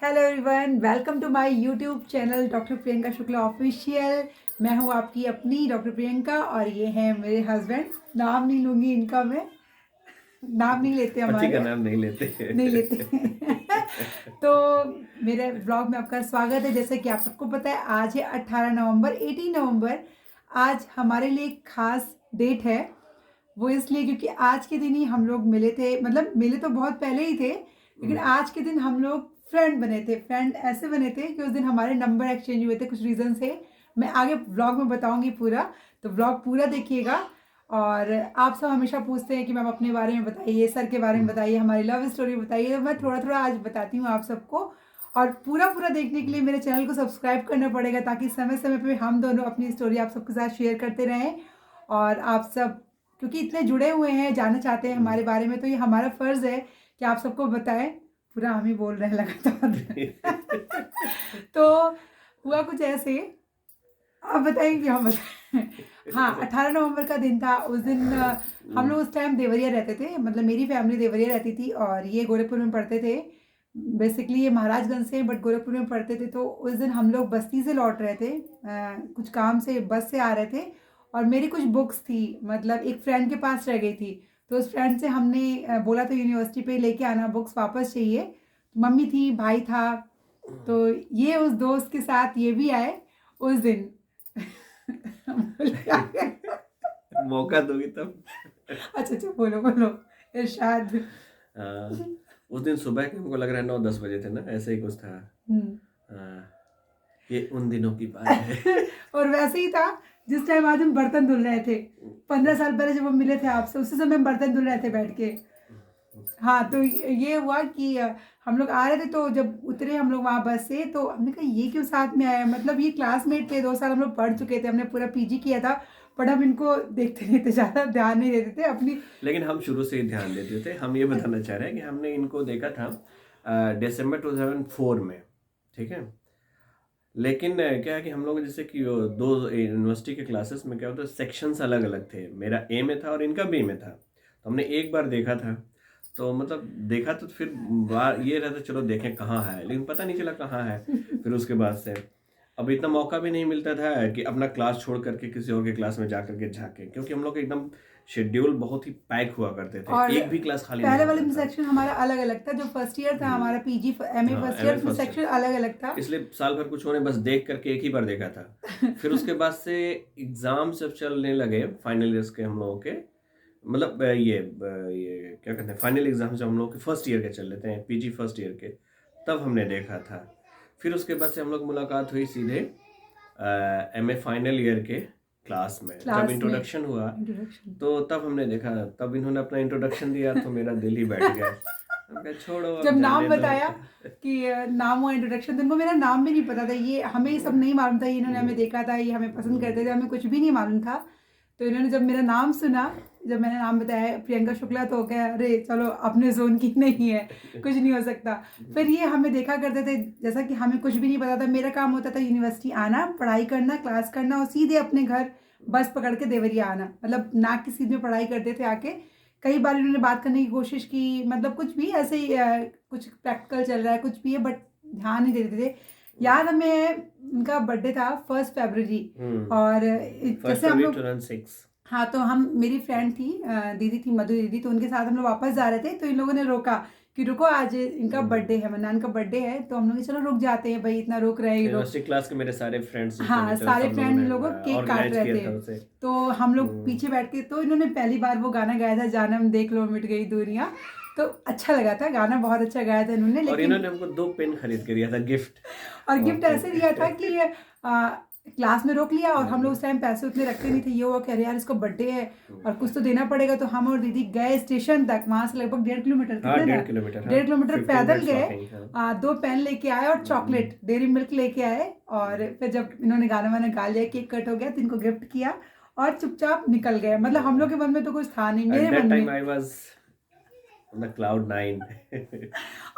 Hello everyone, welcome to my YouTube channel doctor Priyanka Shukla official. मैं हूं आपकी अपनी डॉक्टर प्रियंका और ये हैं मेरे हस्बैंड। नाम नहीं लूँगी इनका मैं, नाम नहीं लेते पति का हमारे, नाम नहीं लेते। नहीं लेते। तो मेरे ब्लॉग में आपका स्वागत है। जैसे कि आप सबको पता है, आज है 18 नवंबर, 18 नवंबर। आज हमारे लिए एक खास डेट है। वो इसलिए क्योंकि आज के दिन ही हम लोग मिले थे, मतलब मिले तो बहुत पहले ही थे, लेकिन आज के दिन हम लोग फ्रेंड बने थे। फ्रेंड ऐसे बने थे कि उस दिन हमारे नंबर एक्सचेंज हुए थे कुछ रीज़न से। मैं आगे व्लॉग में बताऊंगी पूरा, तो व्लॉग पूरा देखिएगा। और आप सब हमेशा पूछते हैं कि मैम अपने बारे में बताइए, सर के बारे में बताइए, हमारी लव स्टोरी बताइए। तो मैं थोड़ा थोड़ा आज बताती हूँ आप सबको। और पूरा पूरा देखने के लिए मेरे चैनल को सब्सक्राइब करना पड़ेगा, ताकि समय समय पे हम दोनों अपनी स्टोरी आप सबके साथ शेयर करते रहें। और आप सब क्योंकि इतने जुड़े हुए हैं, जानना चाहते हैं हमारे बारे में, तो ये हमारा फ़र्ज़ है कि आप सबको बताएं। पूरा हम ही बोल रहे हैं लगातार। तो हुआ कुछ ऐसे, आप बताइए कि हम बताएं। हाँ, 18 नवंबर का दिन था। उस दिन हम लोग उस टाइम देवरिया रहते थे, मतलब मेरी फैमिली देवरिया रहती थी और ये गोरखपुर में पढ़ते थे। बेसिकली ये महाराजगंज से, बट गोरखपुर में पढ़ते थे। तो उस दिन हम लोग बस्ती से लौट रहे थे, कुछ काम से बस से आ रहे थे। और मेरी कुछ बुक्स थी, मतलब एक फ्रेंड के पास रह गई थी। तो उस फ्रेंड से हमने बोला था यूनिवर्सिटी पे लेके आना, बुक्स वापस चाहिए। मम्मी थी, भाई था। तो ये उस दोस्त के साथ ये भी आए उस दिन। मौका दोगी तब। अच्छा अच्छा, बोलो बोलो, इरशाद। हाँ, उस दिन सुबह के हमको लग रहा है 9-10 बजे थे ना, ऐसे ही कुछ था। हाँ, ये उन दिनों की बात है। और वैसे ही था जिस टाइम आज हम बर्तन धुल रहे थे। 15 साल पहले जब हम मिले थे आपसे, उसी समय हम बर्तन धुल रहे थे बैठ के। हाँ, तो ये हुआ कि हम लोग आ रहे थे, तो जब उतरे हम लोग वहाँ बस से, तो हमने कहा ये क्यों साथ में आया। मतलब ये क्लासमेट थे, 2 साल हम लोग पढ़ चुके थे, हमने पूरा पीजी किया था। बट हम इनको देखते नहीं थे, ज़्यादा ध्यान नहीं देते थे अपनी। लेकिन हम शुरू से ही ध्यान देते थे। हम ये बताना चाह रहे हैं कि हमने इनको देखा था दिसंबर 2004 में, ठीक है। लेकिन क्या है कि हम लोग जैसे कि दो यूनिवर्सिटी के क्लासेस में क्या होता है, सेक्शंस अलग अलग थे। मेरा ए में था और इनका बी में था। तो हमने एक बार देखा था, तो मतलब देखा तो फिर बार ये रहता चलो देखें कहाँ है, लेकिन पता नहीं चला कहाँ है। फिर उसके बाद से अब इतना मौका भी नहीं मिलता था कि अपना क्लास छोड़ करके किसी और के क्लास में जा करके झाँके, क्योंकि हम लोग एकदम शेड्यूल बहुत ही पैक हुआ करते थे, और एक भी क्लास खाली नहीं पहले वाले होता में था। सेक्शन हमारा अलग अलग था। जो फर्स्ट ईयर था हमारा पीजी एमए हाँ, फर्स्ट ईयर, एमए उसमें फर्स्ट सेक्शन ईयर, अलग अलग था। इसलिए साल भर कुछ होने बस देख करके एक ही बार देखा था। फिर उसके बाद से एग्जाम जब चलने लगे फाइनल ईयर्स के हम लोगों के, मतलब ये क्या कहते हैं, फाइनल एग्जाम जब हम लोग के फर्स्ट ईयर के चल लेते हैं, पीजी फर्स्ट ईयर के, तब हमने देखा था। फिर उसके बाद से हम लोग मुलाकात हुई सीधे एमए फाइनल ईयर के क्लास में। जब क्लास में इंट्रोडक्शन हुआ इंट्रोडक्शन। तो तब हमने देखा, तब इन्होंने अपना इंट्रोडक्शन दिया तो मेरा दिल ही बैठ गया। हम कहा छोड़ो जब अब नाम जाने दो। बताया कि नाम हुआ इंट्रोडक्शन, तो इनको मेरा नाम भी नहीं पता था। ये हमें ये सब नहीं मालूम था, ये इन्होंने हमें देखा था, ये हमें पसंद करते थे, हमें कुछ भी नहीं मालूम था। तो इन्होंने जब मेरा नाम सुना, जब मैंने नाम बताया प्रियंका शुक्ला, तो हो गया अरे चलो अपने जोन की नहीं है, कुछ नहीं हो सकता। फिर ये हमें देखा करते थे, जैसा कि हमें कुछ भी नहीं पता था। मेरा काम होता था यूनिवर्सिटी आना, पढ़ाई करना, क्लास करना और सीधे अपने घर बस पकड़ के देवरिया आना। मतलब ना किसी में पढ़ाई करते थे आके। कई बार इन्होंने बात करने की कोशिश की, मतलब कुछ भी ऐसे ही कुछ प्रैक्टिकल चल रहा है, कुछ भी है, बट ध्यान नहीं देते थे। याद हमें उनका बर्थडे था 1 फरवरी। और फर्स्ट जैसे हम फरवरी लोग, 2006। हाँ, तो हम, मेरी फ्रेंड थी, दीदी थी, मधु दीदी, तो उनके साथ हम लोग वापस जा रहे थे। तो इन लोगों ने रोका कि रुको, आज इनका बर्थडे है, मन्नान का बर्थडे है। तो हम लोग चलो रुक जाते हैं भाई, इतना रुक रहे हैं ये लोग। यूनिवर्सिटी क्लास के मेरे सारे फ्रेंड्स जितने भी हाँ, थे सारे सब लोगों फ्रेंड ने लोगों केक काट ऑर्गेनाइज रहे किया थे। था उसे। तो हम लोग पीछे बैठ के, तो इन्होंने पहली बार वो गाना गाया था, जानम देख लो मिट गई दूरियां। तो अच्छा लगा था, गाना बहुत अच्छा गाया था इन्होंने। और लेकिन इन्होंने हमको 2 पेन खरीद के दिया था गिफ्ट। और और गिफ्ट फिर ऐसे दिया था कि क्लास में रोक लिया, और हम लोग उस टाइम पैसे उतने रखते नहीं थे। ये हुआ कि अरे यार इसको बर्थडे है और कुछ तो देना पड़ेगा। तो हम और दीदी गए स्टेशन तक, वहां से लगभग 1.5 किलोमीटर, हाँ, कितने था, 1.5 किलोमीटर, हाँ, 1.5 किलोमीटर 15 पैदल मिनट्स गए। वॉकिंग, हाँ। 2 पेन लेके आए और चॉकलेट डेयरी मिल्क लेके आए। और फिर जब इन्होंने गाना वाना गा लिया, केक कट हो गया, तो इनको गिफ्ट किया और चुपचाप निकल गए। मतलब हम लोग के मन में तो कुछ था नहीं, एट मेरे दैट मन टाइम में। I was on the cloud 9।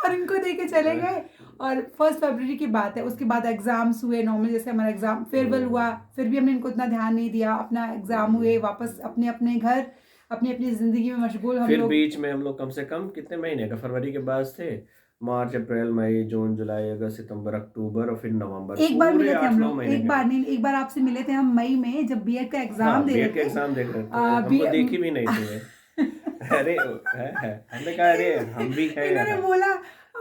और इनको देके चले गए। और 1 फरवरी की बात है, उसके बाद एग्जाम्स हुए नॉर्मल, जैसे हमारा एग्जाम फेयरवेल हुआ। फिर भी हमने इनको इतना ध्यान नहीं दिया, अपना एग्जाम हुए, वापस अपने अपने घर, अपनी अपनी जिंदगी में मशगूल हम फिर लोग। बीच में हम लोग कम से कम कितने महीने का, फरवरी के बाद से मार्च, अप्रैल, मई, जून, जुलाई, अगस्त, सितंबर, अक्टूबर और फिर नवंबर, एक बार पूरे मिले थे हम 8-9 लोग, महीने एक के बार लिए। नहीं, एक बार आपसे मिले थे हम मई में जब बीएड का एग्जाम हाँ, दे रहे बीएड के थे। एग्जाम देख रहे तो आ, हमको बी- देखी भी नहीं थी वे। अरे है हमने कहा अरे हम भी है इन्होंने यहाँ। बोला,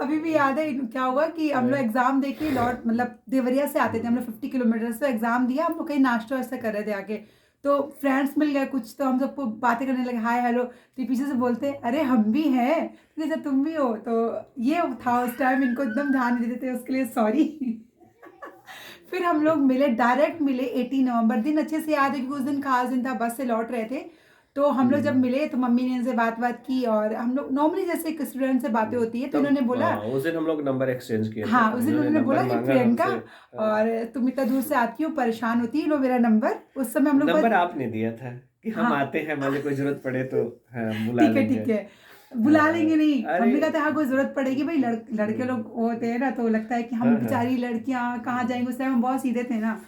अभी भी याद है क्या हुआ कि हम लोग हाँ, एग्जाम दे के लौट, मतलब देवरिया से आते थे हम लोग 50 किलोमीटर से, एग्जाम दिया हम लोग, कहीं नाश्ता वास्ता कर रहे थे आके, तो फ्रेंड्स मिल गए कुछ, तो हम सबको बातें करने लगे, हाय हेलो, तो पीछे से बोलते अरे हम भी हैं, तो जैसे तुम भी हो, तो ये था उस टाइम, इनको एकदम ध्यान नहीं देते थे, उसके लिए सॉरी। फिर हम लोग मिले, डायरेक्ट मिले 18 नवंबर, दिन अच्छे से याद है क्योंकि उस दिन खास दिन था, बस से लौट रहे थे, तो हम लोग जब मिले तो मम्मी ने इनसे बात की, और हम लोग नॉर्मली जैसे एक स्टूडेंट से बातें होती है, तो इन्होंने बोला, हाँ, उस दिन हम लोग नंबर एक्सचेंज किए थे। हाँ उस दिन इन्होंने उन्होंने बोला नंबर कि मांगा प्रियंका, हमसे। और तुम इतना दूर से आती हो, परेशान होती है, लो मेरा नंबर, उस समय हम लोग नंबर बस, आपने दिया था कि हम हाँ आते हैं, मुझे कोई जरूरत पड़े तो हाँ, बुला ठीक है लेंगे। ठीक है, बुला लेंगे नहीं, अरे हमने कहा था हाँ कोई जरूरत पड़ेगी भाई, लड़के लोग होते हैं ना, तो लगता है कि हम हाँ बेचारी हाँ, लड़कियां कहाँ जाएंगे, उस टाइम हम बहुत सीधे थे ना,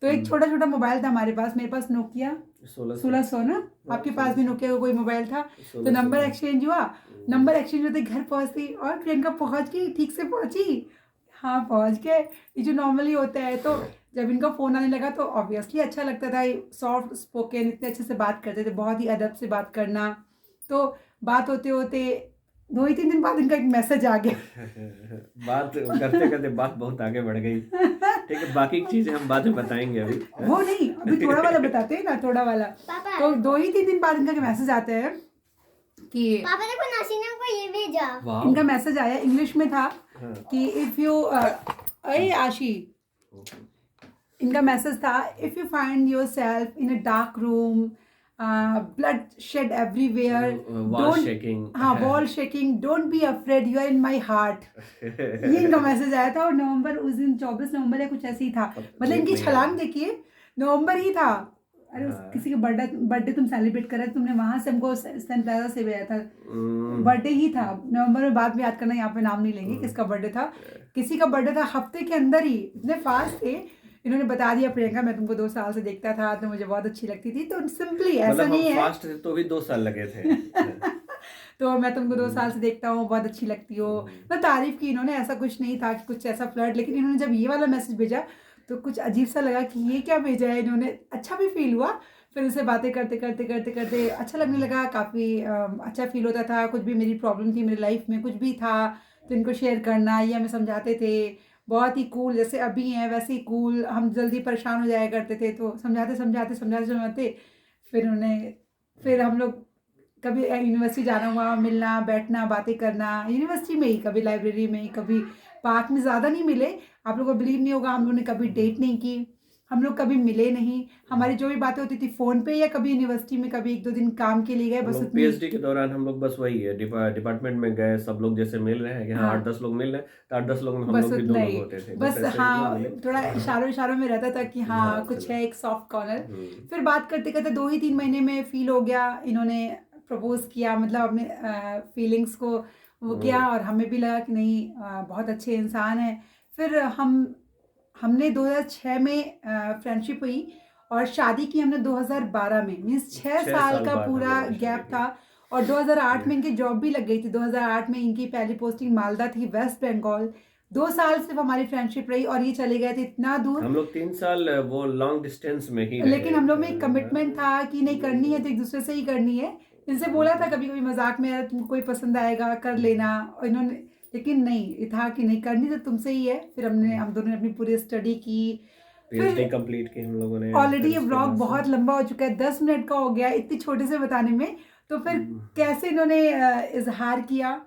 तो एक हम्म, छोटा छोटा मोबाइल था हमारे पास, मेरे पास नोकिया 1600। 1600 ना, हाँ, आपके पास भी 1600, नोकिया का कोई मोबाइल था, तो 1600 नंबर था। एक्सचेंज हुआ, नंबर एक्सचेंज होते घर पहुंचती, और प्रियंका पहुंच गई, ठीक से पहुंची, हाँ पहुंच गए, ये जो नॉर्मली होता है, तो जब इनका फोन आने लगा तो ऑब्वियसली अच्छा लगता था, सॉफ्ट स्पोकन, इतने अच्छे से बात करते थे, बहुत ही अदब से बात करना, तो बात होते होते 2 ही 3 दिन बाद इनका एक मैसेज आ गया। बात करते करते बात बहुत आगे बढ़ गई। ठीक है, बाकी की चीजें हम बाद में बताएंगे अभी। वो नहीं, अभी थोड़ा वाला बताते हैं ना, थोड़ा वाला, तो 2 ही 3 दिन बाद इनका मैसेज आता है कि, पापा देखो नासीना को ये भेजा। वाह, इनका मैसेज आया, इंग्लिश में था हाँ, कि इफ यू, अरे आशी, इनका मैसेज था, if you find yourself in a dark room, bloodshed everywhere, wall shaking. हाँ wall shaking, don't be afraid, you are in my heart, ये इनका मैसेज आया था, और नवंबर उस दिन 24 नवंबर या कुछ ऐसे ही था, मतलब इनकी छलांग देखिए, नवंबर ही था, अरे किसी का बर्थडे तुम सेलिब्रेट कर रहे थे, तुमने वहां से हमको सेंट क्लारा से भेजा था, बर्थडे ही था नवंबर में, बाद में याद करना, यहाँ पे नाम नहीं लेंगे किसका बर्थडे था, किसी का बर्थडे था हफ्ते के अंदर ही, इतने फास्ट थे, इन्होंने बता दिया, प्रियंका मैं तुमको 2 साल से देखता था, तो मुझे बहुत अच्छी लगती थी, तो सिंपली ऐसा मतलब नहीं हम है, फास्ट थे तो भी 2 साल लगे थे। तो मैं तुमको 2 साल से देखता हूँ, बहुत अच्छी लगती हो, मैं तारीफ की इन्होंने, ऐसा कुछ नहीं था कि कुछ ऐसा फ्लर्ट, लेकिन इन्होंने जब ये वाला मैसेज भेजा तो कुछ अजीब सा लगा कि ये क्या भेजा है इन्होंने, अच्छा भी फील हुआ, फिर उससे बातें करते करते करते करते अच्छा लगने लगा, काफ़ी अच्छा फील होता था, कुछ भी मेरी प्रॉब्लम थी मेरी लाइफ में, कुछ भी था तो इनको शेयर करना, ये हमें समझाते थे, बहुत ही कूल, जैसे अभी हैं वैसे ही कूल, हम जल्दी परेशान हो जाया करते थे, तो समझाते समझाते समझाते समझाते फिर उन्हें, फिर हम लोग कभी यूनिवर्सिटी जाना हुआ, मिलना बैठना बातें करना, यूनिवर्सिटी में ही, कभी लाइब्रेरी में ही, कभी पार्क में, ज़्यादा नहीं मिले, आप लोगों को बिलीव नहीं होगा, हम लोगों ने कभी डेट नहीं की, हम लोग कभी मिले नहीं, हमारी जो भी बातें होती थी फ़ोन पे, या कभी यूनिवर्सिटी में कभी 1-2 दिन काम के लिए गए, हम बस लोग उतनी, पीएचडी के दौरान हम लोग बस वही है, डिपार्टमेंट में गए, सब लोग जैसे मिल रहे हैं कि हाँ हाँ 8-10 लोग मिल रहे हैं, तो 8-10 लोग में हम बस लोग भी 2 उतना लोग ही, होते थे, बस ऐसे ही लोग हाँ मिले। थोड़ा इशारों इशारों में रहता था कि हाँ हाँ, कुछ चलो। है, एक सॉफ्ट कॉर्नर, हम्म, फिर बात करते करते 2 ही 3 महीने में फील हो गया, इन्होंने प्रपोज किया, मतलब अपने फीलिंग्स को वो किया, और हमें भी लगा कि नहीं बहुत अच्छे इंसान है, फिर हमने 2006 में फ्रेंडशिप हुई, और शादी की हमने 2012 में, मीन्स 6 6 साल साल का बाद हम पूरा लोगों ने शादी गैप की। था, और 2008 में इनकी जॉब भी लग गई थी, 2008 में इनकी पहली पोस्टिंग मालदा थी, वेस्ट बंगाल, 2 साल सिर्फ हमारी फ्रेंडशिप रही, और ये चले गए थे इतना दूर, हम लोग 3 साल वो लॉन्ग डिस्टेंस में ही लेकिन रहे। हम लोग में एक कमिटमेंट था कि नहीं करनी है तो एक दूसरे से ही करनी है, इनसे बोला था कभी कभी मजाक में, यार तुमको कोई पसंद आएगा कर लेना, और इन्होंने, लेकिन नहीं, ये था कि नहीं करनी तो तुमसे ही है, फिर हम दोनों ने अपनी पूरी स्टडी की, पीएचडी फिर कंप्लीट की हम लोगों ने, ऑलरेडी फिर ये उसके ब्लॉग बाद से बहुत लंबा हो चुका है, 10 मिनट का हो गया इतनी छोटे से बताने में, तो फिर कैसे इन्होंने इजहार किया,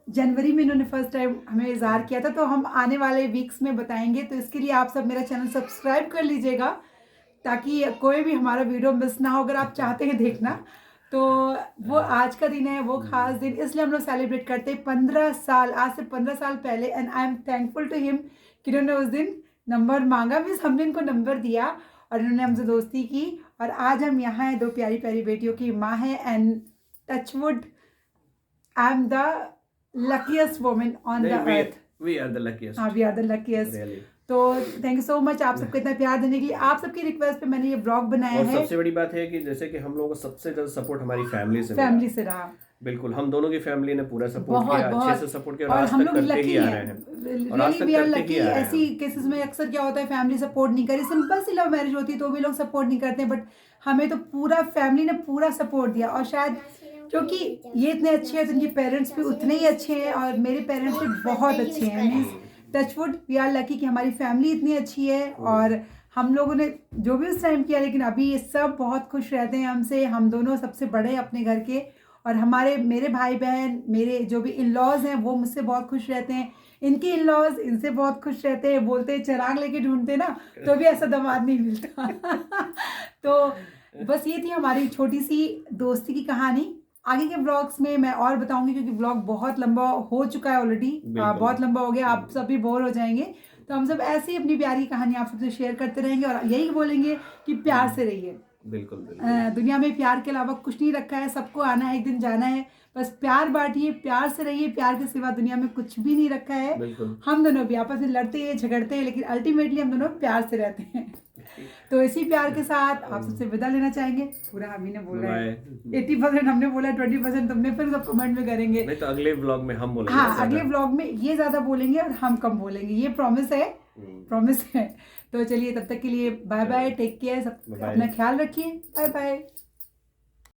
जनवरी में इन्होंने फर्स्ट टाइम हमें इजहार किया था, तो हम आने वाले वीक्स में बताएंगे, तो इसके लिए आप सब मेरा चैनल सब्सक्राइब कर लीजिएगा, ताकि कोई भी हमारा वीडियो मिस ना हो, अगर आप चाहते हैं देखना, तो वो आज का दिन है, वो खास दिन, इसलिए हम लोग सेलिब्रेट करते हैं 15 साल, आज से 15 साल पहले, and I am thankful to him कि इन्होंने उस दिन नंबर मांगा, मीन्स हमने इनको नंबर दिया, और इन्होंने हमसे दोस्ती की, और आज हम यहाँ हैं, 2 प्यारी प्यारी बेटियों की माँ है, and touch wood I am the luckiest woman on the earth. we are the luckiest, हाँ, we are the luckiest. really. तो थैंक यू सो मच आप सबको इतना प्यार देने के लिए, आप सबकी रिक्वेस्ट पे मैंने ये ब्लॉग बनाया और है, सबसे बड़ी बात है कि जैसे कि हम लोगों को सबसे ज्यादा सपोर्ट हमारी फैमिली से मिला। फैमिली से रहा, बिल्कुल, हम दोनों की फैमिली ने पूरा सपोर्ट बहुत किया, अच्छे बहुत से सपोर्ट किया और और आज हम तक लोग करते लकी ही आ हैं, रहे हैं और आज रियली तक वी आर करते लकी। ही आ रहे ऐसी हैं। केसेस में अक्सर क्या होता है फैमिली सपोर्ट नहीं करी, सिंपल सी लव मैरिज होती तो भी लोग सपोर्ट नहीं करते, बट हमें तो पूरा फैमिली ने पूरा सपोर्ट दिया। और शायद क्योंकि ये इतने अच्छे हैं तो इनके पेरेंट्स भी उतने ही अच्छे हैं और मेरे पेरेंट्स भी बहुत अच्छे हैं। Means touch wood we are lucky कि हमारी फैमिली इतनी अच्छी है और हम लोगों ने जो भी उस टाइम किया, लेकिन अभी ये सब बहुत खुश रहते हैं हमसे। हम दोनों सबसे बड़े हैं अपने घर के और मेरे भाई बहन, मेरे जो भी इन लॉज हैं वो मुझसे बहुत खुश रहते हैं, इनके इन लॉज इनसे बहुत खुश रहते हैं। बोलते हैं चिराग लेके ढूंढते ना तो भी ऐसा दामाद नहीं मिलता। तो बस ये थी हमारी छोटी सी दोस्ती की कहानी। आगे के ब्लॉग्स में मैं और बताऊंगी क्योंकि ब्लॉग बहुत लंबा हो चुका है ऑलरेडी, बहुत लंबा हो गया, आप सब भी बोर हो जाएंगे। तो हम सब ऐसे ही अपनी प्यारी कहानी आप सबसे शेयर करते रहेंगे और यही बोलेंगे कि प्यार से रहिए। बिल्कुल दुनिया में प्यार के अलावा कुछ नहीं रखा है, सबको आना है, एक दिन जाना है, बस प्यार बांटिए, प्यार से रहिए। प्यार के सिवा दुनिया में कुछ भी नहीं रखा है। बिल्कुल। हम दोनों भी आपस में लड़ते हैं, झगड़ते हैं, लेकिन अल्टीमेटली हम दोनों प्यार से रहते हैं। तो इसी प्यार के साथ आप सबसे विदा लेना चाहेंगे। पूरा हमी ने बोला है, 80% हमने बोला, 20% तुमने, फिर सब कमेंट में करेंगे। नहीं तो अगले ब्लॉग में हम बोलेंगे। हाँ, अगले ब्लॉग में ये ज्यादा बोलेंगे और हम कम बोलेंगे, ये प्रॉमिस है, प्रॉमिस है। तो चलिए तब तक के लिए बाय बाय, टेक केयर, सब अपना ख्याल रखिए, बाय बाय।